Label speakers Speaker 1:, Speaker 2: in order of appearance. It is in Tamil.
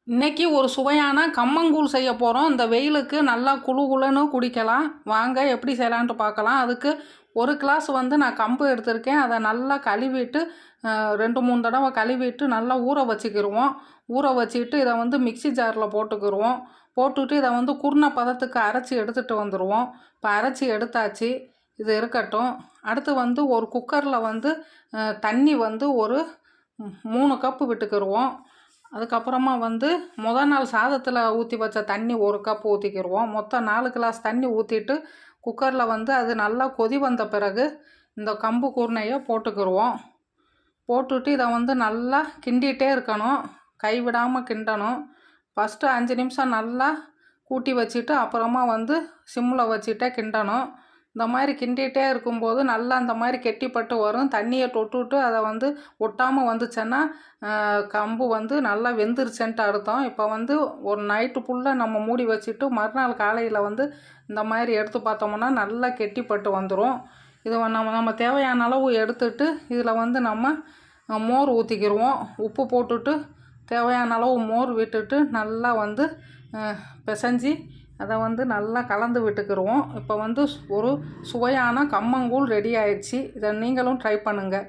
Speaker 1: இன்றைக்கி ஒரு சுவையான கம்மங்கூழ் செய்ய போகிறோம். இந்த வெயிலுக்கு நல்லா குளு குளுன்னு குடிக்கலாம். வாங்க எப்படி செய்யலான்ட்டு பார்க்கலாம். அதுக்கு ஒரு கிளாஸ் நான் கம்பு எடுத்திருக்கேன். அதை நல்லா கழுவிட்டு 2-3 தடவை கழுவிட்டு நல்லா ஊற வச்சுக்கிடுவோம். ஊற வச்சுக்கிட்டு இதை மிக்சி ஜாரில் போட்டுக்கிடுவோம். போட்டுட்டு இதை குருணை பதத்துக்கு அரைச்சி எடுத்துகிட்டு வந்துடுவோம். இப்போ அரைச்சி எடுத்தாச்சு, இது இருக்கட்டும். அடுத்து ஒரு குக்கரில் தண்ணி ஒரு 3 கப்பு விட்டுக்கிடுவோம். அதுக்கப்புறமா முதல் நாள் சாதத்தில் ஊற்றி வச்ச தண்ணி 1 கப் ஊற்றிக்கிடுவோம். மொத்தம் 4 கிளாஸ் தண்ணி ஊற்றிட்டு குக்கரில் அது நல்லா கொதி வந்த பிறகு இந்த கம்பு குருணையை போட்டுக்கிடுவோம். போட்டுட்டு இதை நல்லா கிண்டிகிட்டே இருக்கணும், கைவிடாமல் கிண்டணும். ஃபஸ்ட்டு 5 நிமிஷம் நல்லா கூட்டி வச்சுட்டு அப்புறமா சிம்மில் வச்சுட்டே கிண்டணும். இந்த மாதிரி கிண்டிகிட்டே இருக்கும்போது நல்லா அந்த மாதிரி கெட்டிப்பட்டு வரும். தண்ணியை தொட்டுவிட்டு அதை ஒட்டாமல் வந்துச்சுன்னா கம்பு நல்லா வெந்துருச்சுன்ட்டு அர்த்தம். இப்போ ஒரு நைட்டு ஃபுல்லாக நம்ம மூடி வச்சுட்டு மறுநாள் காலையில் இந்த மாதிரி எடுத்து பார்த்தோம்னா நல்லா கெட்டிப்பட்டு வந்துடும். இது நம்ம தேவையான அளவு எடுத்துட்டு இதில் நம்ம மோர் ஊற்றிக்கிடுவோம். உப்பு போட்டுட்டு தேவையான அளவு மோர் விட்டுட்டு நல்லா பிசைஞ்சி அதை நல்லா கலந்து விட்டுக்கிடுவோம். இப்போ ஒரு சுவையான கம்மங்கூழ் ரெடி ஆயிடுச்சு. இதை நீங்களும் ட்ரை பண்ணுங்கள்.